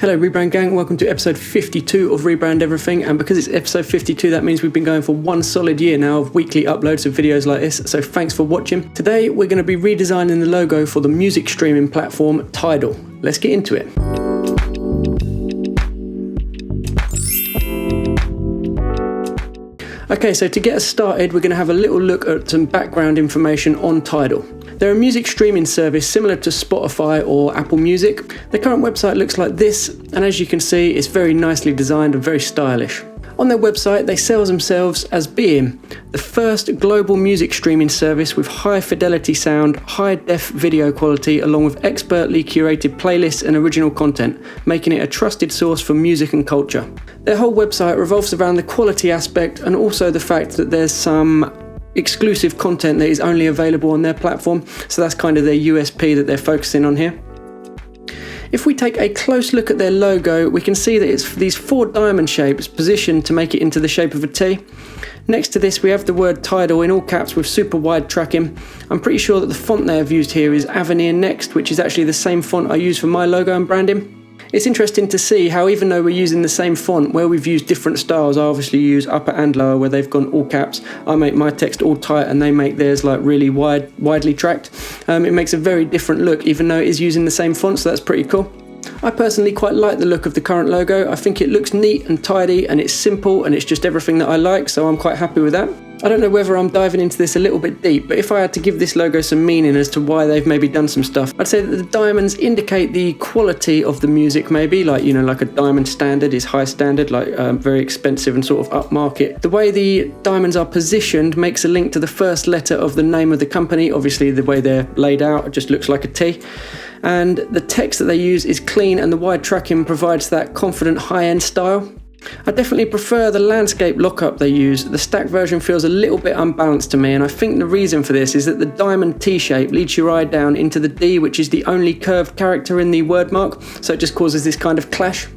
Hello Rebrand gang, welcome to episode 52 of Rebrand Everything, and because it's episode 52 that means we've been going for one solid year now of weekly uploads of videos like this, so thanks for watching. Today we're going to be redesigning the logo for the music streaming platform TIDAL. Let's get into it. Okay, so to get us started we're going to have a little look at some background information on TIDAL. They're a music streaming service similar to Spotify or Apple Music. The current website looks like this, and as you can see, it's very nicely designed and very stylish. On their website, they sell themselves as being the first global music streaming service with high fidelity sound, high def video quality, along with expertly curated playlists and original content, making it a trusted source for music and culture. Their whole website revolves around the quality aspect and also the fact that there's some exclusive content that is only available on their platform, so that's kind of their USP that they're focusing on here. If we take a close look at their logo, we can see that it's these four diamond shapes positioned to make it into the shape of a T. Next to this we have the word TIDAL in all caps with super wide tracking. I'm pretty sure that the font they have used here is Avenir Next, which is actually the same font I use for my logo and branding. It's interesting to see how even though we're using the same font, where we've used different styles, I obviously use upper and lower where they've gone all caps. I make my text all tight and they make theirs like really widely tracked. It makes a very different look even though it is using the same font, so that's pretty cool. I personally quite like the look of the current logo. I think it looks neat and tidy and it's simple and it's just everything that I like, so I'm quite happy with that. I don't know whether I'm diving into this a little bit deep, but if I had to give this logo some meaning as to why they've maybe done some stuff, I'd say that the diamonds indicate the quality of the music maybe, like, you know, like a diamond standard is high standard, like very expensive and sort of upmarket. The way the diamonds are positioned makes a link to the first letter of the name of the company. Obviously the way they're laid out, it just looks like a T. And the text that they use is clean and the wide tracking provides that confident high-end style. I definitely prefer the landscape lockup they use. The stack version feels a little bit unbalanced to me, and I think the reason for this is that the diamond T shape leads your eye down into the D, which is the only curved character in the word mark, so it just causes this kind of clash.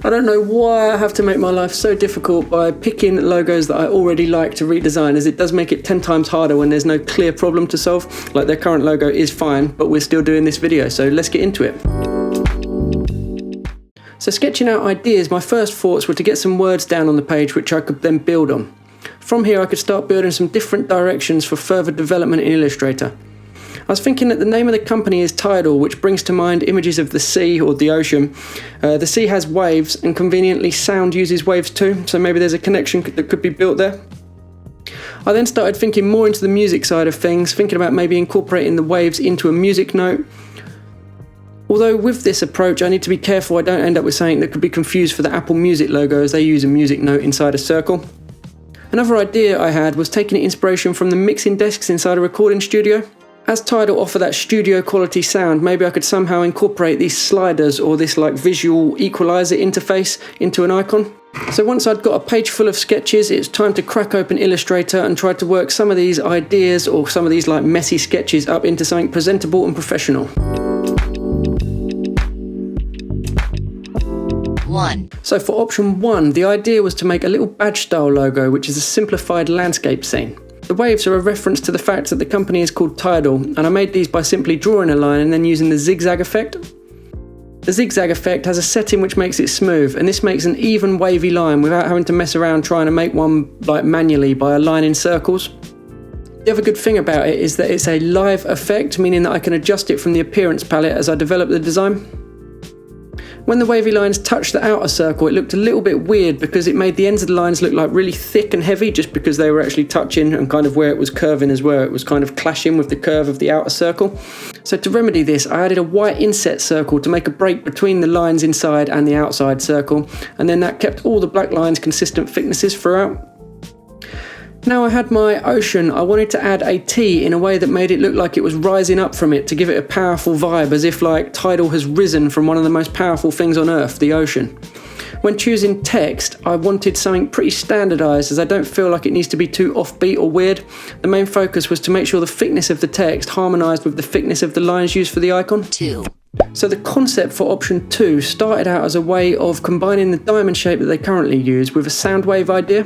I don't know why I have to make my life so difficult by picking logos that I already like to redesign, as it does make it 10 times harder when there's no clear problem to solve. Like, their current logo is fine, but we're still doing this video, so let's get into it. So sketching out ideas, my first thoughts were to get some words down on the page which I could then build on. From here I could start building some different directions for further development in Illustrator. I was thinking that the name of the company is TIDAL, which brings to mind images of the sea or the ocean. The sea has waves, and conveniently sound uses waves too, so maybe there's a connection that could be built there. I then started thinking more into the music side of things, thinking about maybe incorporating the waves into a music note. Although with this approach I need to be careful I don't end up with something that could be confused for the Apple Music logo, as they use a music note inside a circle. Another idea I had was taking inspiration from the mixing desks inside a recording studio. As TIDAL offer that studio quality sound, maybe I could somehow incorporate these sliders or this like visual equalizer interface into an icon. So once I'd got a page full of sketches, it's time to crack open Illustrator and try to work some of these ideas or some of these like messy sketches up into something presentable and professional. So for option 1, the idea was to make a little badge style logo, which is a simplified landscape scene. The waves are a reference to the fact that the company is called TIDAL, and I made these by simply drawing a line and then using the zigzag effect. The zigzag effect has a setting which makes it smooth, and this makes an even wavy line without having to mess around trying to make one like manually by aligning circles. The other good thing about it is that it's a live effect, meaning that I can adjust it from the appearance palette as I develop the design. When the wavy lines touched the outer circle, it looked a little bit weird because it made the ends of the lines look like really thick and heavy, just because they were actually touching, and kind of where it was curving as well, it was kind of clashing with the curve of the outer circle. So to remedy this, I added a white inset circle to make a break between the lines inside and the outside circle, and then that kept all the black lines consistent thicknesses throughout. Now I had my ocean, I wanted to add a T in a way that made it look like it was rising up from it, to give it a powerful vibe, as if like TIDAL has risen from one of the most powerful things on earth, the ocean. When choosing text, I wanted something pretty standardised, as I don't feel like it needs to be too offbeat or weird. The main focus was to make sure the thickness of the text harmonised with the thickness of the lines used for the icon. So the concept for option 2 started out as a way of combining the diamond shape that they currently use with a sound wave idea.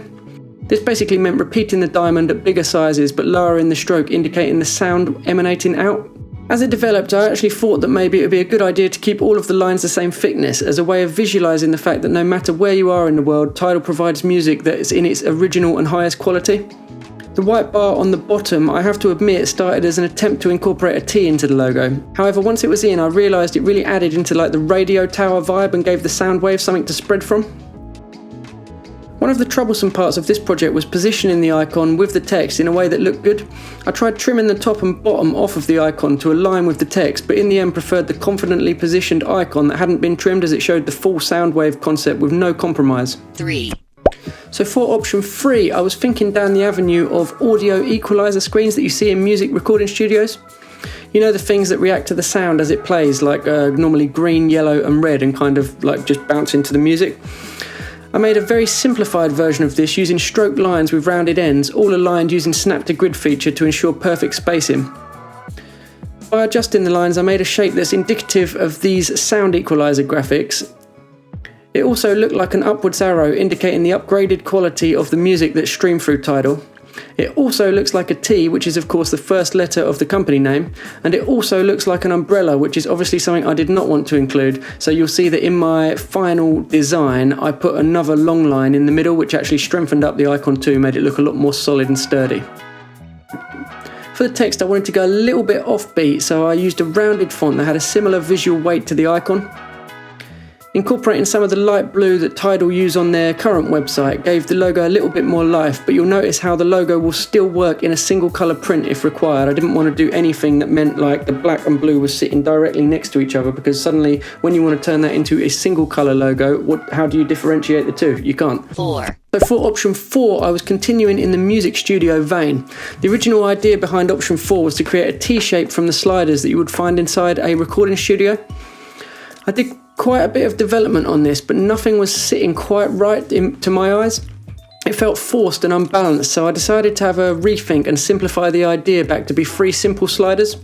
This basically meant repeating the diamond at bigger sizes but lowering the stroke, indicating the sound emanating out. As it developed, I actually thought that maybe it would be a good idea to keep all of the lines the same thickness as a way of visualising the fact that no matter where you are in the world, Tidal provides music that is in its original and highest quality. The white bar on the bottom, I have to admit, started as an attempt to incorporate a T into the logo. However, once it was in, I realised it really added into like the radio tower vibe and gave the sound wave something to spread from. One of the troublesome parts of this project was positioning the icon with the text in a way that looked good. I tried trimming the top and bottom off of the icon to align with the text, but in the end preferred the confidently positioned icon that hadn't been trimmed, as it showed the full sound wave concept with no compromise. 3. So for option 3, I was thinking down the avenue of audio equalizer screens that you see in music recording studios. You know, the things that react to the sound as it plays, like normally green, yellow and red, and kind of like just bounce into the music. I made a very simplified version of this using stroke lines with rounded ends, all aligned using snap to grid feature to ensure perfect spacing. By adjusting the lines, I made a shape that's indicative of these sound equalizer graphics. It also looked like an upwards arrow indicating the upgraded quality of the music that's streamed through Tidal. It also looks like a T, which is of course the first letter of the company name, and it also looks like an umbrella, which is obviously something I did not want to include. So you'll see that in my final design I put another long line in the middle, which actually strengthened up the icon too, made it look a lot more solid and sturdy. For the text, I wanted to go a little bit offbeat, so I used a rounded font that had a similar visual weight to the icon. Incorporating some of the light blue that Tidal use on their current website gave the logo a little bit more life, but you'll notice how the logo will still work in a single colour print if required. I didn't want to do anything that meant like the black and blue was sitting directly next to each other, because suddenly when you want to turn that into a single colour logo, how do you differentiate the two? You can't. 4. So for option 4, I was continuing in the music studio vein. The original idea behind option 4 was to create a T-shape from the sliders that you would find inside a recording studio. I did quite a bit of development on this, but nothing was sitting quite right to my eyes. It felt forced and unbalanced, so I decided to have a rethink and simplify the idea back to be 3 simple sliders.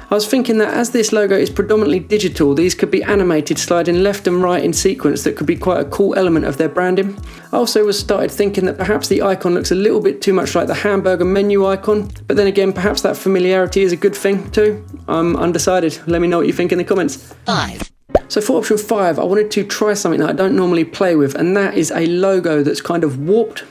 I was thinking that as this logo is predominantly digital, these could be animated sliding left and right in sequence that could be quite a cool element of their branding. I also started thinking that perhaps the icon looks a little bit too much like the hamburger menu icon, but then again, perhaps that familiarity is a good thing too. I'm undecided. Let me know what you think in the comments. 5. So for option 5, I wanted to try something that I don't normally play with, and that is a logo that's kind of warped.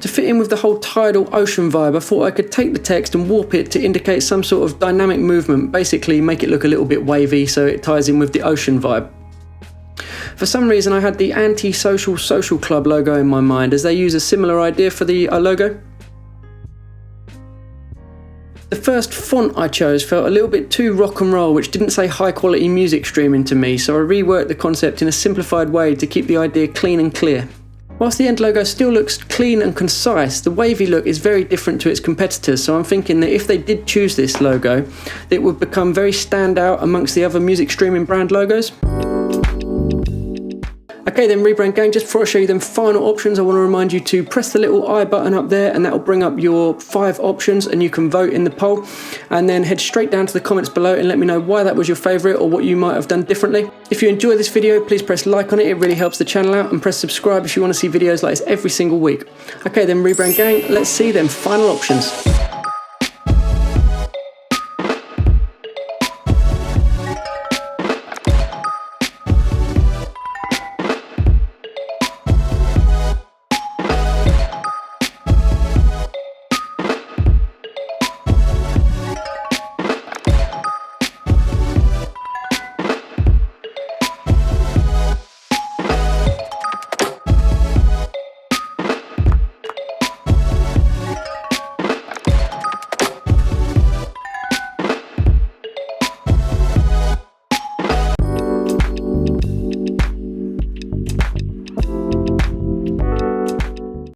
To fit in with the whole tidal ocean vibe, I thought I could take the text and warp it to indicate some sort of dynamic movement, basically make it look a little bit wavy so it ties in with the ocean vibe. For some reason I had the anti-social social club logo in my mind, as they use a similar idea for the logo. The first font I chose felt a little bit too rock and roll, which didn't say high quality music streaming to me, so I reworked the concept in a simplified way to keep the idea clean and clear. Whilst the end logo still looks clean and concise, the wavy look is very different to its competitors, so I'm thinking that if they did choose this logo, it would become very standout amongst the other music streaming brand logos. Okay then, Rebrand gang, just before I show you them final options, I want to remind you to press the little I button up there, and that will bring up your 5 options and you can vote in the poll, and then head straight down to the comments below and let me know why that was your favourite or what you might have done differently. If you enjoy this video, please press like on it, it really helps the channel out, and press subscribe if you want to see videos like this every single week. Okay then, Rebrand gang, let's see them final options.